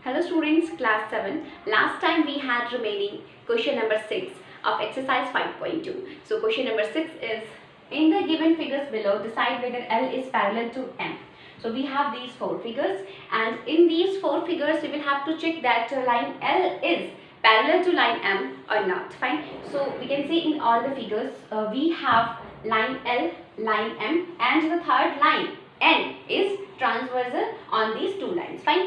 Hello students, class 7. Last time we had remaining question number 6 of exercise 5.2. So question number 6 is, in the given figures below, decide whether L is parallel to M. So we have these 4 figures, and in these 4 figures we will have to check that line L is parallel to line M or not. Fine. So we can see in all the figures we have line L, line M, and the third line N is transversal on these two lines. Fine.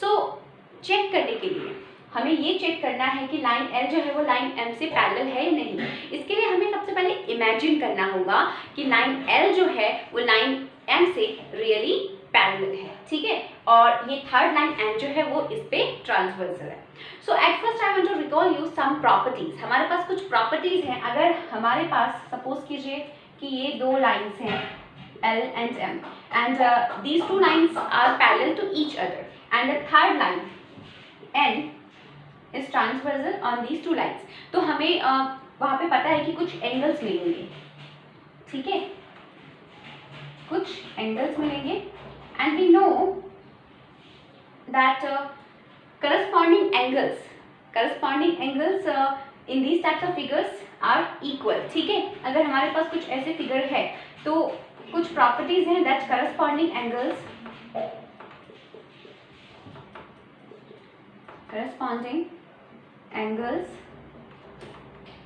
So check करने के लिए हमें ये check करना है कि line L जो है वो लाइन M से पैरेलल है या नहीं। इसके लिए हमें सबसे पहले इमेजिन करना होगा कि लाइन L जो है वो लाइन M से रियली पैरेलल है, ठीक है, और ये थर्ड लाइन N जो है वो इस पे ट्रांसवर्सल है। So at first I want to recall you some properties. हमारे पास कुछ प्रॉपर्टीज हैं। अगर हमारे पास सपोज कीजिए कि ये दो लाइन्स हैं L and M, and these two lines are parallel to each other, and the third line N is transversal on these two lines. तो हमें वहाँ पे पता है कि कुछ एंगल्स मिलेंगे, ठीक है, कुछ एंगल्स मिलेंगे, and we know that corresponding angles in these types of figures are equal. ठीक है, अगर हमारे पास कुछ ऐसे फिगर है तो कुछ प्रॉपर्टीज हैं that corresponding angles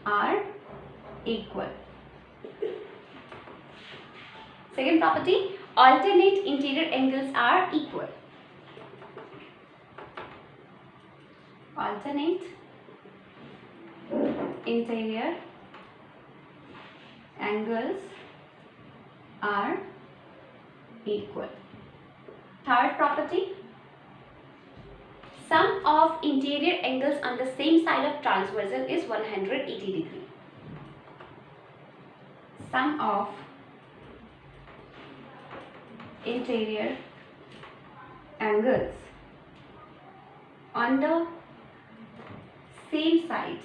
are equal. Second property, alternate interior angles are equal. Alternate interior angles are equal. Third property, sum of interior angles on the same side of transversal is 180 degree. Sum of interior angles on the same side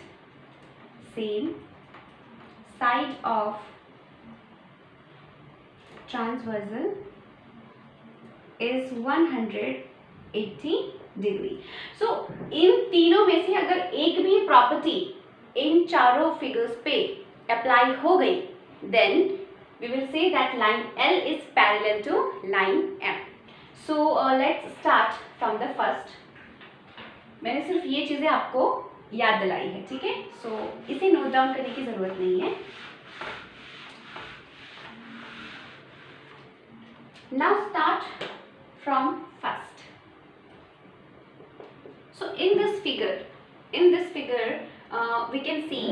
of transversal is 180 degree. So इन तीनों में से अगर एक भी property in चारों figures पे apply हो गई, then we will say that line L is parallel to line M. So let's start from the first. मैंने सिर्फ ये चीजें आपको याद दिलाई है, ठीक है, सो इसे नोट डाउन करने की जरूरत नहीं है. Now start from first. So in this figure we can see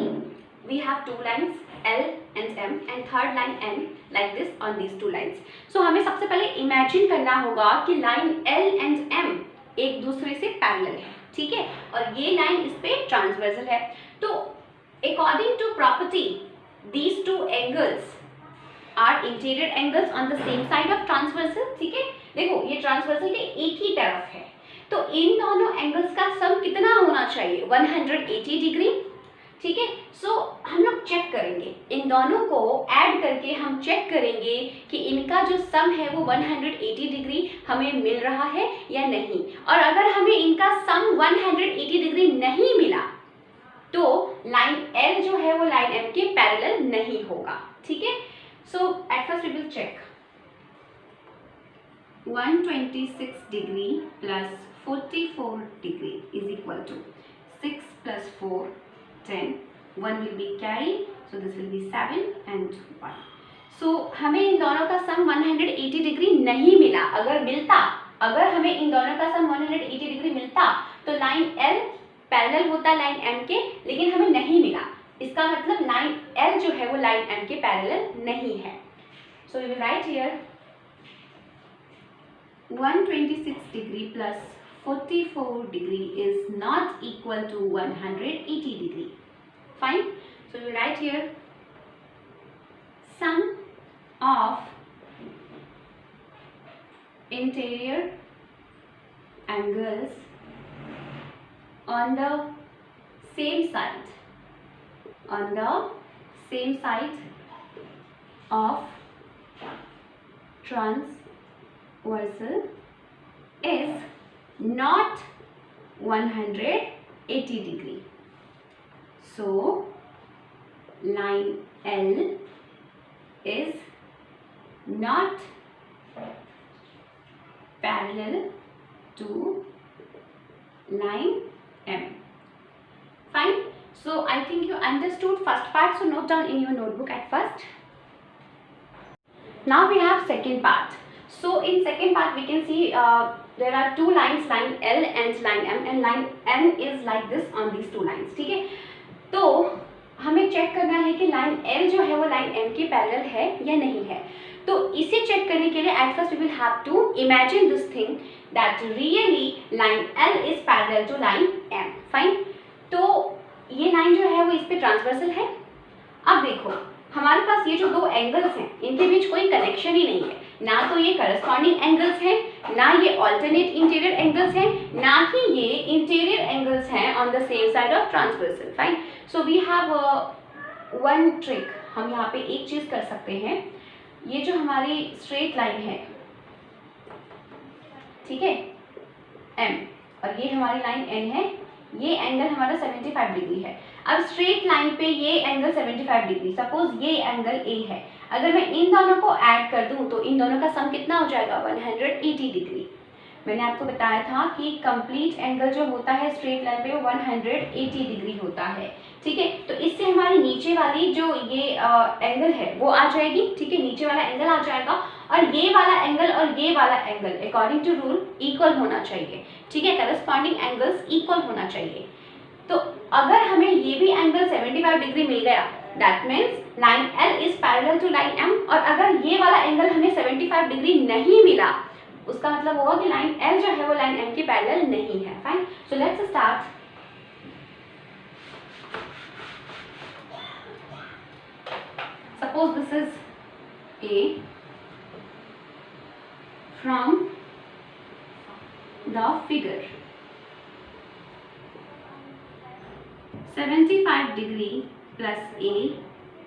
we have two lines L and M and third line N like this on these two lines. So हमें सबसे पहले imagine करना होगा कि line L and M एक दूसरे से parallel है, ठीक है, और ये line इस पे transversal है. तो according to property these two angles are interior angles on the same side of transversal. ठीक है, देखो ये transversal के एक ही तरफ है, तो इन दोनों एंगल्स का सम कितना होना चाहिए? 180 डिग्री. ठीक है, सो हम लोग चेक करेंगे, इन दोनों को ऐड करके हम चेक करेंगे कि इनका जो सम है वो 180 डिग्री हमें मिल रहा है या नहीं. और अगर हमें इनका सम 180 डिग्री नहीं मिला तो लाइन L जो है वो लाइन M के पैरेलल नहीं होगा. ठीक है, so at first we will check 126 degree plus 44 degree is equal to 6 plus 4 10. 1 will be carried, so this will be 7 and 1. So हमें इन दोनों का सम 180 डिग्री नहीं मिला. अगर हमें इन दोनों का सम 180 डिग्री मिलता तो लाइन L पैरेलल होता लाइन M के, लेकिन हमें नहीं मिला. इसका मतलब लाइन L जो है वो लाइन M के पैरेलल नहीं है. So we will write here 126 degree plus 44 degree is not equal to 180 degree. Fine. So we write here sum of interior angles on the same side of transversal is not 180 degree. So line L is not parallel to line M. Fine. So I think you understood first part, so note down in your notebook at first. Now we have second part. So in second part we can see there are two lines, line L and line M, and line N is like this on these two lines. ठीक है, तो हमें check करना है कि line L जो है वो लाइन M के पैरेलल है या नहीं है. तो इसे चेक करने के लिए at first we will have to imagine this thing that really line L is parallel to line M. Fine. तो ये लाइन जो है वो इस पे ट्रांसवर्सल है. अब देखो हमारे पास ये जो दो एंगल्स हैं इनके बीच कोई कनेक्शन ही नहीं है. ना तो ये करस्पॉन्डिंग एंगल्स हैं, ना ये ऑल्टरनेट इंटीरियर एंगल्स हैं, ना ही ये इंटीरियर एंगल्स हैं on the same side of transversal. Fine. So we have one trick. हम यहाँ पे एक चीज कर सकते हैं. ये जो हमारी स्ट्रेट लाइन है, ठीक है, M, और ये हमारी लाइन N है. ये एंगल हमारा 75 डिग्री है. अब स्ट्रेट लाइन पे ये एंगल 75 डिग्री, सपोज ये एंगल A है. अगर मैं इन दोनों को ऐड कर दूं तो इन दोनों का सम कितना हो जाएगा? 180 डिग्री. मैंने आपको बताया था कि कंप्लीट एंगल जो होता है स्ट्रेट लाइन पे वो 180 डिग्री होता है. ठीक है, तो इससे हमारी नीचे वाली जो ये एंगल है वो आ जाएगी. ठीक है, नीचे वाला एंगल आ जाएगा और ये वाला एंगल और ये वाला angle according to rule equal होना चाहिए. ठीक है, करस्पॉन्डिंग एंगल्स इक्वल होना चाहिए. तो अगर हमें ये भी एंगल 75 डिग्री मिल गया, that means line L is parallel to line M. और अगर ये वाला एंगल हमें 75 डिग्री नहीं मिला, उसका मतलब होगा कि लाइन L जो है वो लाइन M के पैरेलल नहीं है. Fine. So let's start. Suppose this is A. From the figure, 75 degree plus A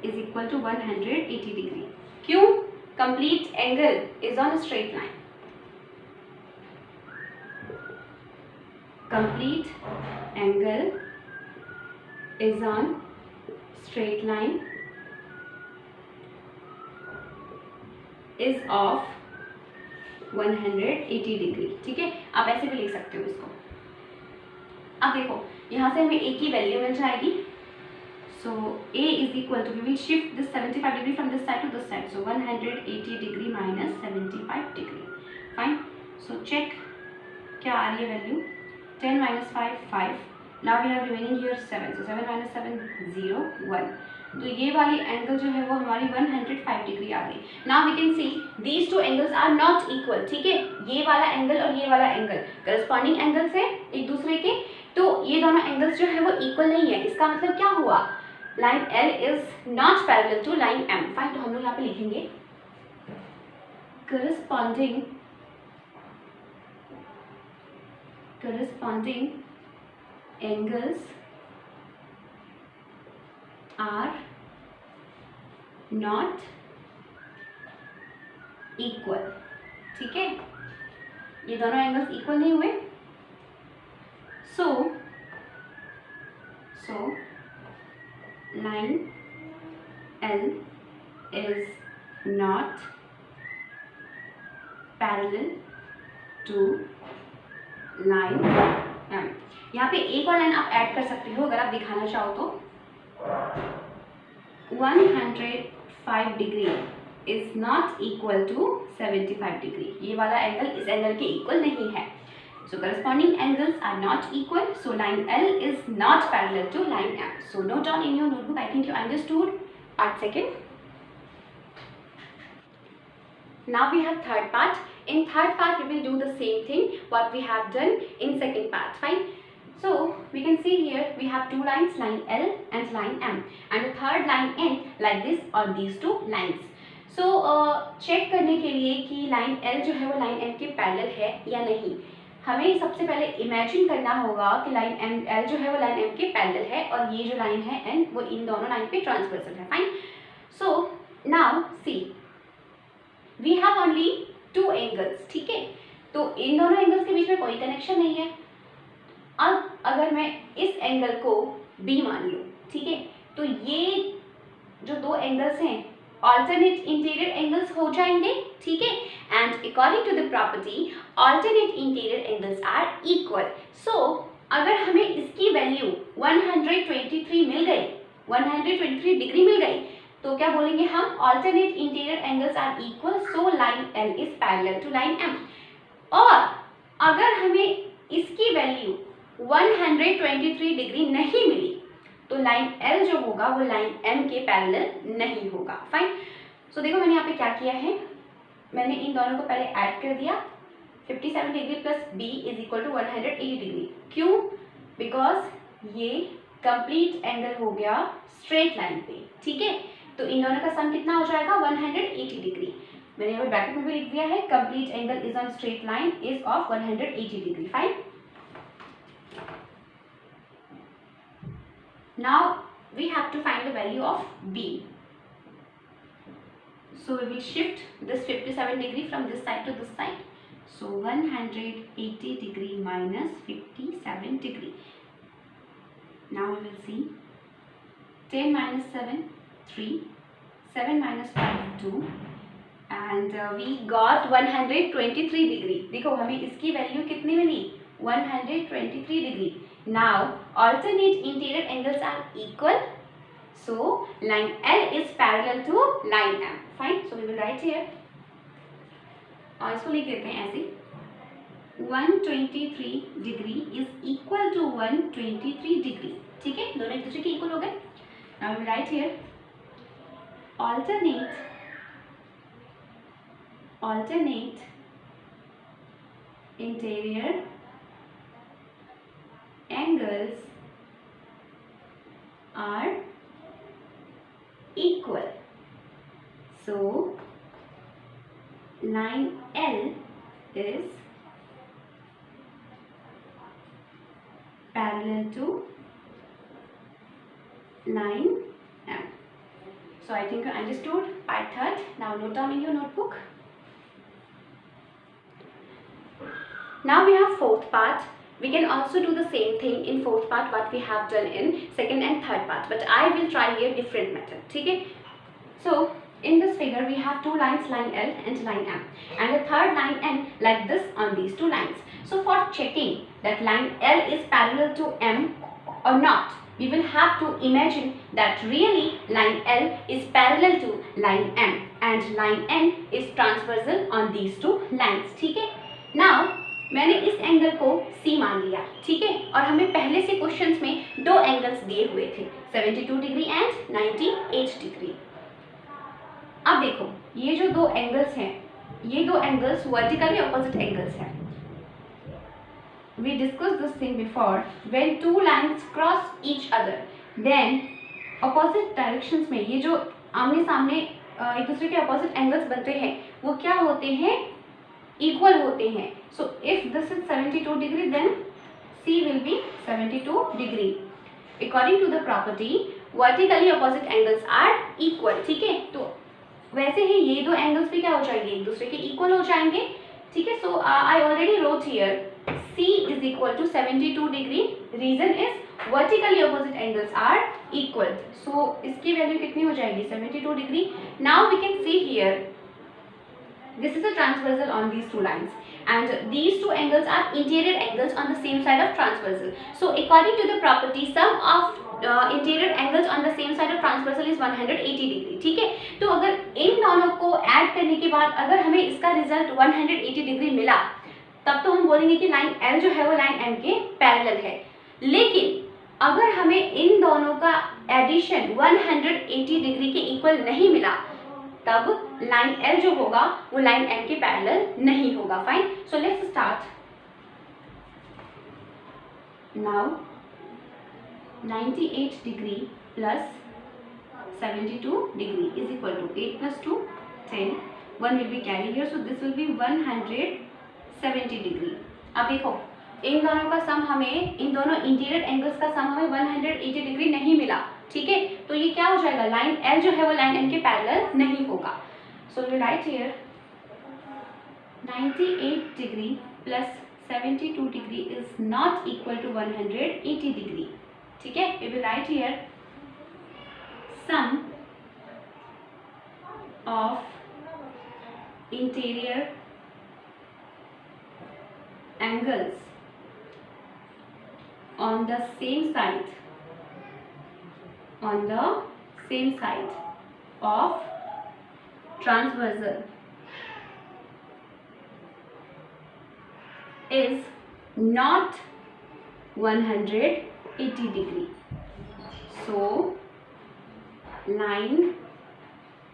is equal to 180 degree. क्यों? Complete angle is on a straight line. Complete angle is on straight line is of 180 degree. ठीक है, आप ऐसे भी लिख सकते हो इसको. अब देखो यहाँ से हमें A की वैल्यू मिल जाएगी. So A is equal to, we will shift this 75 degree from this side to this side. So 180 degree minus 75 degree. Fine. So check क्या आ रही है value. 10 minus 5 5. Now we have remaining here 7. So 7 minus 7 0 1. तो ये वाली angle जो है वो हमारी 105 डिग्री आ गई. Now we can see these two angles are not equal. ठीक है, ये वाला एंगल और ये वाला एंगल करस्पॉन्डिंग एंगल्स है एक दूसरे के. तो ये दोनों एंगल्स जो है वो इक्वल नहीं है. इसका मतलब क्या हुआ? Line L is not parallel to line M. Fine. तो हम लोग यहाँ पे लिखेंगे corresponding angles are not equal. ठीक है, ये दोनों एंगल्स इक्वल नहीं हुए. सो line L is not parallel to line M. यहाँ पे एक और लाइन आप ऐड कर सकते हो अगर आप दिखाना चाहो तो. 105 degree is not equal to 75 degree. ये वाला एंगल इस एंगल के इक्वल नहीं है. So corresponding angles are not equal. So line L is not parallel to line M. So note down in your notebook. I think you understood part second. Now we have third part. In third part we will do the same thing what we have done in second part. Fine. So we can see here we have two lines, line L and line M, and the third line N like this on these two lines. So check करने के लिए कि line L जो है वो line M के parallel है या नहीं, हमें सबसे पहले इमेजिन करना होगा कि लाइन L जो है वो लाइन M के पैरेलल है और ये जो लाइन है N वो इन दोनों लाइन पे ट्रांसवर्सल है. Fine. So now see we have only two angles. ठीक है, तो इन दोनों एंगल्स के बीच में कोई कनेक्शन नहीं है. अब अगर मैं इस एंगल को B मान लूँ, ठीक है, तो ये जो दो एंगल्स हैं ऑल्टरनेट इंटीरियर एंगल्स हो जाएंगे, ठीक है, and according to the property alternate interior angles are equal. So अगर हमें इसकी वैल्यू 123 मिल गई, 123 डिग्री मिल गई, तो क्या बोलेंगे हम, alternate interior angles are equal, so line L is parallel to line M। और अगर हमें इसकी वैल्यू 123 डिग्री नहीं मिली तो लाइन L जो होगा वो लाइन M के पैरेलल नहीं होगा। फाइन। सो देखो मैंने यहाँ पे क्या किया है, मैंने इन दोनों को पहले ऐड कर दिया, 57 degree plus B is equal to 180 degree. क्यों? बिकॉज ये कंप्लीट एंगल हो गया स्ट्रेट लाइन पे, ठीक है, तो इन दोनों का सम कितना हो जाएगा, 180 डिग्री। मैंने यहाँ पे ब्रैकेट में भी लिख दिया है, complete angle is on straight line is of 180 degree. Fine. Now we have to find the value of B. So we will shift this 57 degree from this side to this side. So 180 degree minus 57 degree. Now we will see 10 minus 7, 3, 7 minus 5, 2 and we got 123 degree. देखो हमें इसकी value कितनी मिली, 123 degree. Now alternate interior angles are equal, so line L is parallel to line M. Fine. So we will write here, और इसको लिख देते हैं ऐसे, 123 degree is equal to 123 degree, ठीक है, दोनों एक दूसरे के इक्वल हो गए। Now we will write here alternate interior angles are equal, so line L is parallel to line M. So I think you understood part third. Now note down in your notebook. Now we have fourth part. We can also do the same thing in fourth part what we have done in second and third part, but I will try here different method, ठीक है। So in this figure we have two lines, line L and line M, and the third line N like this on these two lines. So for checking that line L is parallel to M or not, we will have to imagine that really line L is parallel to line M and line N is transversal on these two lines, ठीक है। Now मैंने इस angle को C मान लिया, ठीक है, और हमें पहले से क्वेश्चंस में दो एंगल्स दिए हुए थे, 72 डिग्री एंड 98 डिग्री। अब देखो ये जो दो एंगल्स हैं, ये दो एंगल्स वर्टिकली ऑपोजिट एंगल्स हैं। We discussed this thing before. When two lines cross each other, then opposite directions में ये जो आमने सामने एक दूसरे के ऑपोजिट एंगल्स बनते हैं वो क्या होते हैं, इक्वल होते हैं। So if this is 72 degree, then C will be 72 degree. According to the property, vertically opposite angles are equal, ठीक है, तो वैसे ही ये दो एंगल्स भी क्या हो जाएंगे, एक दूसरे के इक्वल हो जाएंगे, ठीक है। So I already wrote here C is equal to 72 degree. Reason is vertically opposite angles are equal. So इसकी वैल्यू कितनी हो जाएगी, 72 degree. Now we can see here this is a transversal on these two lines and these two angles are interior angles on the same side of transversal. So according to the property, sum of interior angles on the same side of transversal is 180 degree, ठीक है। तो अगर इन दोनों को add करने के बाद अगर हमें इसका रिजल्ट 180 डिग्री मिला, तब तो हम बोलेंगे कि लाइन L जो है वो लाइन M के पैरेलल है। लेकिन अगर हमें इन दोनों का एडिशन 180 डिग्री के इक्वल नहीं मिला, तब लाइन L जो होगा वो लाइन M के पैरेलल नहीं होगा। Fine. So let's start now. 98 degree plus 72 degree is equal to 8 plus 2 10, 1 will be carry here, so this will be 170 degree. अब देखो इन दोनों का सम हमें, इन दोनों इंटीरियर एंगल्स का सम हमें 180 डिग्री नहीं मिला, ठीक है, तो ये क्या हो जाएगा, लाइन L जो है वो लाइन M के पैरेलल नहीं होगा। So we write here 98 degree plus 72 degree is not equal to 180 degree. ठीक है, we will write here sum of interior angles on the same side of transversal is not 180 degree. So line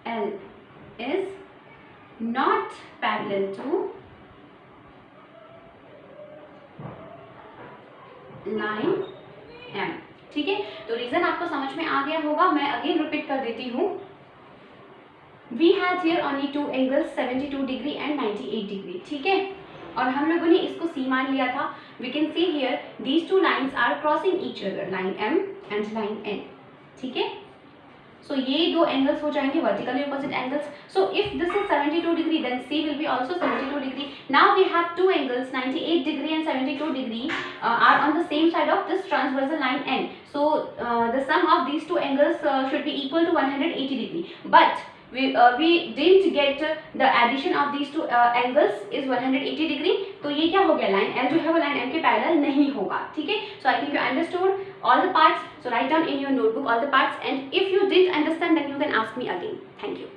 L is not parallel to line M. ठीक है, तो reason आपको समझ में आ गया होगा. मैं अगेन रिपीट कर देती हूँ. We had here only two angles 72 degree and 98 degree. ठीक है, और हम लोगों ने इसको C मान लिया था. We can see here these two lines are crossing each other, line M and line N. ठीक है, so ये दो angles हो जाएंगे vertically opposite angles. So if this is 72 degree, then C will be also 72 degree. Now we have two angles 98 degree and 72 degree are on the same side of this transversal line N. So the sum of these two angles should be equal to 180 degree. But we didn't get the addition of these two angles is 180 degree. तो ये क्या हो गया, line L जो है वो line M के parallel नहीं होगा. ठीक है, so I think you understood all the parts. So write down in your notebook all the parts, and if you didn't understand then you can ask me again. Thank you.